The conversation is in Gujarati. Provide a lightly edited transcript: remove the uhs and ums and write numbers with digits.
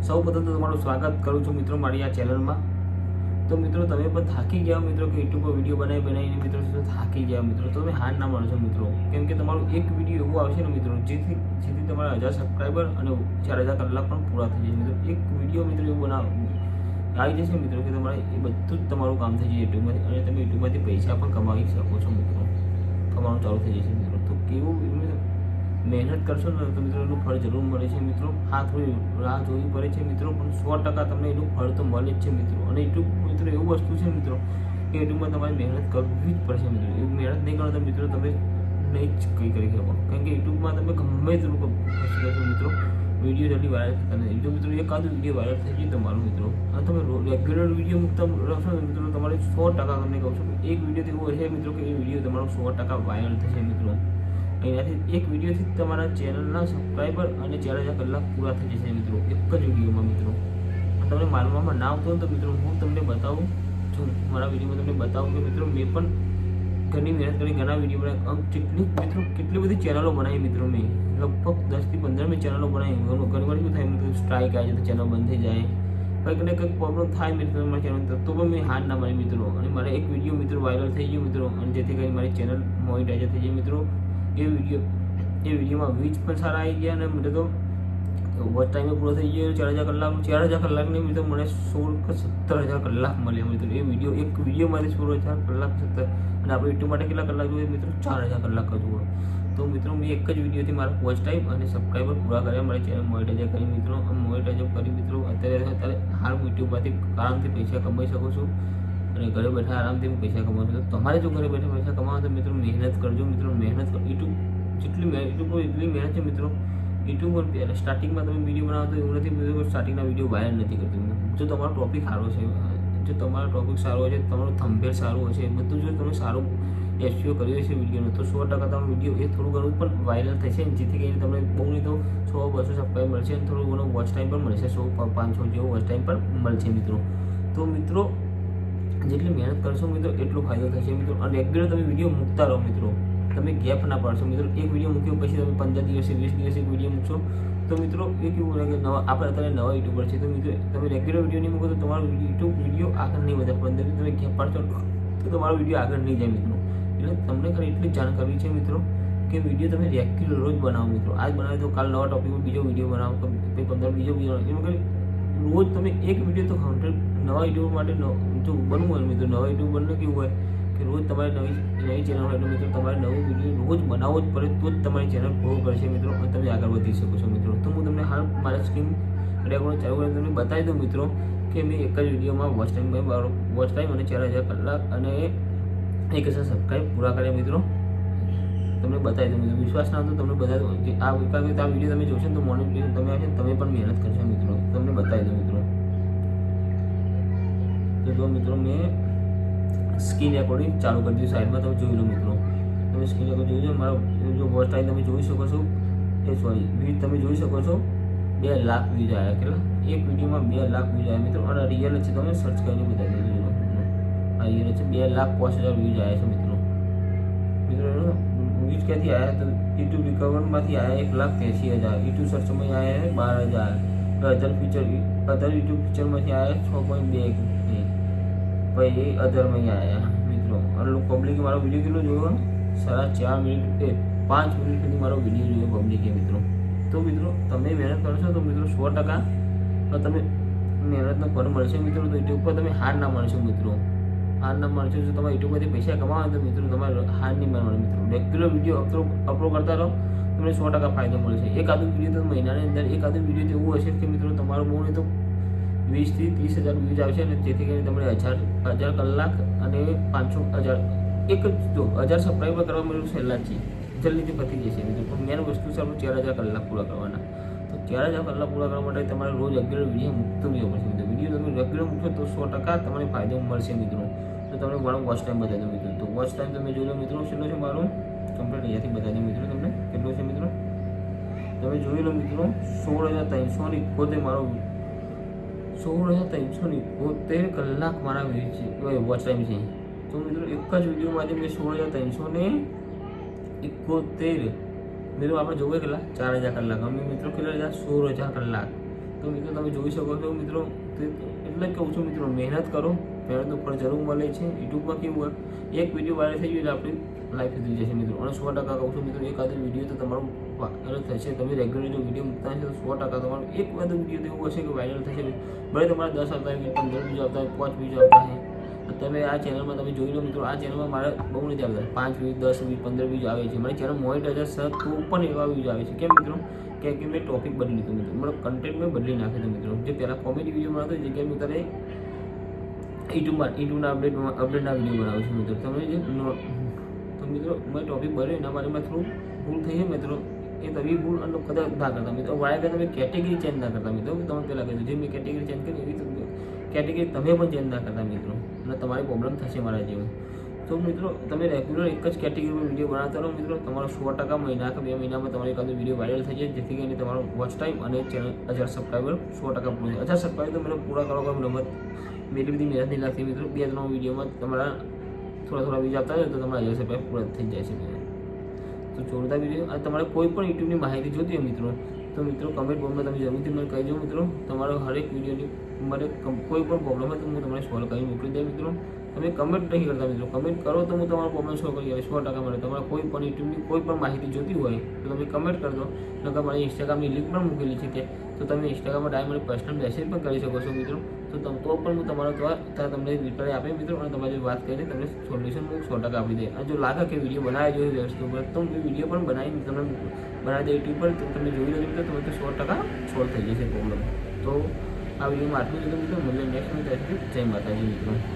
સૌ પ્રથમ તો તમારું સ્વાગત કરું છું મિત્રો મારી આ ચેનલમાં। તો મિત્રો તમે પણ થાકી ગયા મિત્રો કે યુટ્યુબ પર વિડીયો બનાવીને મિત્રો થાકી ગયા મિત્રો, તો તમે હાર ના માનશો મિત્રો, કેમ કે તમારું એક વિડીયો એવું આવશે ને મિત્રો જેથી તમારા 1000 સબસ્ક્રાઈબર અને 4000 કલાક પણ પૂરા થઈ જાય મિત્રો। એક વિડીયો મિત્રો એવું આવી જશે મિત્રો કે તમારે એ બધું જ તમારું કામ થઈ જાય યુટ્યુબમાંથી, અને તમે યુટ્યુબમાંથી પૈસા પણ કમાવી શકો છો મિત્રો, કમાવાનું ચાલુ થઈ જશે મિત્રો। તો કેવું મહેનત કરશો ને તો મિત્રો એનું ફળ જરૂર મળે છે મિત્રો। હા, થોડી રાહ જોવી પડે છે મિત્રો, પણ 100% તમને એનું ફળ તો મળે જ છે મિત્રો। અને યુટ્યુબ મિત્રો એવું વસ્તુ છે મિત્રો કે યુટ્યુબમાં તમારે મહેનત કરવી જ પડશે મિત્રો। એવું મહેનત નહીં કરો તો મિત્રો તમે નહીં જ કંઈ કરી શકો, કારણ કે યુટ્યુબમાં તમે ગમે તેટલું ખર્ચ કરશો મિત્રો, વિડીયો જલ્દી વાયરલ થતા નથી। જો મિત્રો એકાદું વિડીયો વાયરલ થઈ જાય તમારું મિત્રો, અને તમે રેગ્યુલર વિડીયો મૂકતા રહેશો ને મિત્રો, તમારે 100% તમને કહું છું એક વિડીયો એવો હશે મિત્રો કે એ વિડીયો તમારો 100% વાયરલ થશે મિત્રો। એનાથી એક વિડીયોથી તમારા ચેનલના સબસ્ક્રાઈબર અને 4000 કલાક પૂરા થઈ જશે મિત્રો, એક જ વિડીયોમાં મિત્રો। તમને માનવામાં ના આવતો તો મિત્રો હું તમને બતાવું છું, મારા વિડીયોમાં તમને બતાવું કે મિત્રો મેં પણ ઘણી મહેનત કરી, ઘણા વિડીયો બનાવ્યા, કેટલી બધી ચેનલો બનાવી મિત્રો। મેં લગભગ 10 થી 15 મેં ચેનલો બનાવી। ઘણી વાર શું થાય મિત્રો, સ્ટ્રાઇક આવી જાય તો ચેનલ બંધ થઈ જાય, કંઈક ને કંઈક પ્રોબ્લેમ થાય મિત્રો મારી ચેનલ, તો પણ મેં હાર ના મારી મિત્રો। અને મારા એક વિડીયો મિત્રો વાયરલ થઈ ગયો મિત્રો, અને જેથી કરીને મારી ચેનલ મોનિટાઈઝ થઈ જાય મિત્રો। એ વિડીયોમાં વ્યુઝ પણ સારા આવી ગયા, અને મને તો વોચ ટાઈમે પૂરો થઈ ગયો 4000 કલાકની મિત્રો મને 16 કે 17000 કલાક મળ્યા મિત્રો। એ વિડીયો એક વિડીયોમાંથી 16000 કલાક 17, અને આપણે યુટ્યુબ માટે કેટલા કલાક જોઈએ મિત્રો, 4000 કલાક જુઓ। તો મિત્રો મેં એક જ વિડીયોથી મારા વોચ ટાઈમ અને સબસ્ક્રાઈબર પૂરા કર્યા, મારી ચેનલ મોનિટાઈઝ કરી મિત્રો। મોનિટાઈઝ કરી મિત્રો, અત્યારે હાલ હું યુટ્યુબમાંથી આરામથી પૈસા કમાઈ શકું છું, અને ઘરે બેઠા આરામથી હું પૈસા કમાવું છું। તો તમારે જો ઘરે બેઠા પૈસા કમાવો તો મિત્રો મહેનત કરજો મિત્રો, મહેનત યુટ્યુબ એટલી મહેનત છે મિત્રો। યુટ્યુબ પર સ્ટાર્ટિંગમાં તમે વિડીયો બનાવો તો એવું નથી મિત્રો, સ્ટાર્ટિંગના વિડીયો વાયરલ નથી કરતું મિત્રો। જો તમારો ટોપિક સારો છે, જો તમારો ટોપિક સારો હશે, તમારું થંબનેલ સારું હશે, બધું જો તમે સારું એસઈઓ કર્યું હશે વિડીયોનો, તો 100% તમારો વિડીયો એ થોડું ઘણું પણ વાયરલ થશે, જેથી કરીને તમને બહુ નહીં તો 100-200 સબસ્ક્રાઈબ મળશે, અને થોડું ઘણો વોચ ટાઈમ પણ મળશે, 100-500 જેવો વોચ ટાઈમ પણ મળશે મિત્રો। તો મિત્રો જેટલી મહેનત કરશો મિત્રો એટલો ફાયદો થશે મિત્રો। અને રેગ્યુલર તમે વિડીયો મૂકતા રહો મિત્રો, તમે ગેપ ના પાડશો મિત્રો। એક વિડીયો મૂક્યો પછી તમે 15 દિવસે 20 દિવસે એક વિડીયો મૂકશો તો મિત્રો એ કેવું લાગે, આપણે અત્યારે નવા યુટ્યુબર છે તો મિત્રો તમે રેગ્યુલર વિડીયો નહીં મૂકો તો તમારો યુટ્યુબ વિડીયો આગળ નહીં વધે। 15 દિવસ તમે ગેપ પાડશો તો તમારો વિડીયો આગળ નહીં જાય મિત્રો। એટલે તમને ખાલી એટલી જાણ કરવી છે મિત્રો કે વિડીયો તમે રેગ્યુલર રોજ બનાવો મિત્રો। આજ બનાવે તો કાલ નવા ટોપિક પર બીજો વિડીયો બનાવો, પછી 15 બીજો વિડીયો, એમ કરી રોજ તમે એક વિડીયો તો 100 નવા યુટ્યુબર માટે જો બનવું હોય મિત્રો, નવા યુટ્યુબરને કેવું હોય કે રોજ તમારે નવી ચેનલ હોય એટલે મિત્રો તમારે નવો વિડીયો રોજ બનાવવો જ પડે, તો જ તમારી ચેનલ ગ્રો કરશે મિત્રો, અને તમે આગળ વધી શકો છો મિત્રો। તો હું તમને હાલ મારા સ્ક્રીન રેકોર્ડ ચાલુ કરીને તમને બતાવી દઉં મિત્રો કે મેં એક જ વિડીયોમાં વોચ ટાઈમ અને 4000 કલાક અને 1000 સબસ્ક્રાઈબ પૂરા કર્યા મિત્રો। તમને બતાવી દઉં મિત્રો, વિશ્વાસ ના હતો તમને બતાવી દઉં કે આ વિડીયો તમે જોશો તો મોનિટાઈઝેશન તમે આવશે, તમે પણ મહેનત કરશો મિત્રો। તમને બતાવી દઉં મિત્રો, તો જો મિત્રો મેં સ્ક્રીન રેકોર્ડિંગ ચાલુ કરી દીધું, સાઈડમાં તમે જોઈ લો મિત્રો। તમે સ્ક્રીન રેકોર્ડ જોઈ લો, મારો જો વોચ ટાઈમ તમે જોઈ શકો છો, વ્યૂઝ તમે જોઈ શકો છો, 2 લાખ વ્યૂઝ આવ્યા। કેટલા? એક વિડીયોમાં 2 લાખ વ્યૂઝ આવ્યા મિત્રો। અને રિયલ છે, તમે સર્ચ કરીને બતાવી દેજો મિત્રો, આ રિયલ છે, 2,05,000 વ્યૂઝ આવ્યા છે મિત્રો। વ્યૂઝ ક્યાંથી આવ્યા તો યુટ્યુબ રિકવરમાંથી આવ્યા 1,83,000, યુટ્યુબ સર્ચમાં આવ્યા 12,000, અધર યુટ્યુબ ફીચરમાંથી આવ્યા 6.2, પછી અધરમાં આવ્યા મિત્રો। અને પબ્લિકે મારો વિડીયો કેટલો જોયો, 4.5 મિનિટ 5 મિનિટ સુધી મારો વિડીયો જોયો પબ્લિકે મિત્રો। તો મિત્રો તમે મહેનત કરશો તો મિત્રો 100% તમે મહેનતનો ફળ મળશે મિત્રો। તો યુટ્યુબ પર તમે હાર ના માનશો મિત્રો, હાર ના માનશો। જો તમારે યુટ્યુબમાંથી પૈસા કમાવા તો મિત્રો તમારે હાર નહીં માનવાની મિત્રો। રેગ્યુલર વિડીયો અપલોડ કરતા રહો, તમને 100% ફાયદો મળશે। એકાદું વિડીયો તો મહિનાની અંદર એકાદું વિડીયો તો એવું હશે કે મિત્રો તમારો બહુ નહીં તો 20 થી 30,000 વ્યૂઝ આવશે, અને જેથી કરીને તમને 1000 કલાક અને 500,000 એક જ જો 1000 સબસ્ક્રાઈબર કરવા મળ્યું સહેલા જ છે, જલ્દીથી પતી જશે મિત્રો। પણ મેન વસ્તુ છે આપણે 4000 કલાક પૂરા કરવાના। તો 4000 કલાક પૂરા કરવા માટે તમારે રોજ રેગ્યુલર વિડીયો મૂકતો રહેવું પડશે મિત્રો। વિડીયો તમે રેગ્યુલર મૂકશો તો 100% તમને ફાયદો મળશે મિત્રો। તો તમને મારો વોચ ટાઈમ બતાવી દો મિત્રો। તો વોચ ટાઈમ તમે જોઈ લો મિત્રો, કેટલો છે મારો કમ્પ્લીટ અહીંયાથી બતાવી દો મિત્રો તમને કેટલો છે મિત્રો। તમે જોઈ લો મિત્રો, 16,371 મારો 16,371 કલાક મારા વ્યૂઝ છે, વોચ ટાઈમ છે। તો મિત્રો એક જ વિડીયોમાંથી મેં 16,371 મિત્રો આપણે જોવે કેટલા 4,000 કલાક, અમે મિત્રો કેટલા લીધા 16,000 કલાક। તો તો મિત્રો તમે જોઈ શકો છો મિત્રો, એટલે જ કહું છું મિત્રો, મહેનત કરો, મહેનતનું ફળ જરૂર મળે છે. યુટ્યુબમાં કેવું હોય, એક વિડીયો વાયરલ થઈ ગયો એટલે આપણી લાઈફ થઈ જશે મિત્રો. અને 100% કહું છું મિત્રો, એકાદ વિડીયો તો તમારું વાયરલ થશે. તમે રેગ્યુલર જો વિડીયો મૂકતા હશે તો 100% તમારું એક વાદ વિડીયો તો એવું હશે કે વાયરલ થશે. ભલે તમારા 10 આવતા હોય, 15 વ્યૂઝ આવતા હોય, 5 વ્યૂઝ આવતા હોય, તમે આ ચેનલમાં તમે જોઈ લો મિત્રો, આ ચેનલમાં મારે બહુ નથી આવતા, 5 વ્યૂઝ, 10 વ્યૂઝ, 15 વ્યૂઝ આવે છે. મારી ચેનલ મોનેટાઇઝેશન તો પણ એવા વ્યૂઝ આવે છે. કેમ મિત્રો? કે મેં ટોપિક બદલી લીધું મિત્રો, મારો કન્ટેન્ટ મેં બદલી નાખ્યું હતું મિત્રો. જે પહેલાં કોમેડી વિડીયો બનાવતો એ જગ્યાએ હું તારે યુટ્યુબના અપડેટના વિડીયો બનાવું છું મિત્રો. તમે જે તો મિત્રો મેં ટોપિક બદલ્યો એના માટે થોડું ભૂલ થઈ છે મિત્રો. એ તમે ભૂલ અને કદાચ ના કરતા મિત્રો. વાયા કે તમે કેટેગરી ચેન્જ ના કરતા મિત્રો. તમે પહેલાં કીધું જે મેં કેટેગરી ચેન્જ કરી એવી કેટેગરી તમે પણ ચેન્જ ના કરતા મિત્રો, અને તમારી પ્રોબ્લેમ થશે મારા જેવું. તો મિત્રો તમે રેગ્યુલર એક જ કેટેગરીમાં વિડીયો બનાવતા રહો મિત્રો, તમારો 100% મહિના કે 2 મહિનામાં તમારી એકાદો વિડીયો વાયરલ થઈ જાય, જેથી કરીને તમારો વોચ ટાઈમ અને ચેનલ 1000 સબસ્ક્રાઈબર 100% પૂરું થાય. 1000 સબસ્ક્રાઈબર તો મને પૂરા કરવા કોઈ રમત એટલી બધી મહેનત નહીં લાગતી મિત્રો. 2-3 વિડીયોમાં તમારા થોડા વ્યૂઝ આવતા હોય તો તમારા 1000 સબસ્ક્રાઈબર પૂરા થઈ જાય છે મિત્રો. તો જોરદાર વિડીયો. અને તમારે કોઈ પણ યુટ્યુબની માહિતી જોતી હોય મિત્રો, તો મિત્રો કમેન્ટ બોક્સમાં તમે જરૂરથી મને કહેજો મિત્રો. તમારો હરેક વિડીયોની મારે કોઈ પણ પ્રોબ્લેમ હોય તો હું તમને સોલ્વ કરી મોકલી દઉં મિત્રો. તમે કમેન્ટ નહીં કરતા મિત્રો, કમેન્ટ કરો તો હું તમારો પ્રોબ્લેમ સોલ્વ કરી આવીશ 100% મને. તમારે કોઈ પણ યુટ્યુબની કોઈ પણ માહિતી જોતી હોય તો તમે કમેન્ટ કરજો. નકર મારી ઇન્સ્ટાગ્રામની લિંક પણ મૂકેલી છે, કે તો તમે ઇન્સ્ટાગ્રામમાં ડાયરેક્ટ મને પર્સનલ મેસેજ પણ કરી શકો છો મિત્રો. તો પણ હું તમારો ત્યાં તમને રિપ્લાય આપે મિત્રો, અને તમારી વાત કરીને તમને સોલ્યુશન હું 100% આપી દે. અને જો લાગે કે વિડીયો બનાવી જોઈએ વસ્તુ પર, તો હું વિડીયો પણ બનાવીને તમને બનાવી દે યુટ્યુબ પર. તમે જોઈ લો મિત્રો, તમે તો 100% સોલ્વ થઈ જશે પ્રોબ્લેમ. તો આ વિડીયોમાં આટલું જ હતું મિત્રો. મળીએ નેક્સ્ટ વિડીયો. જય માતાજી મિત્રો.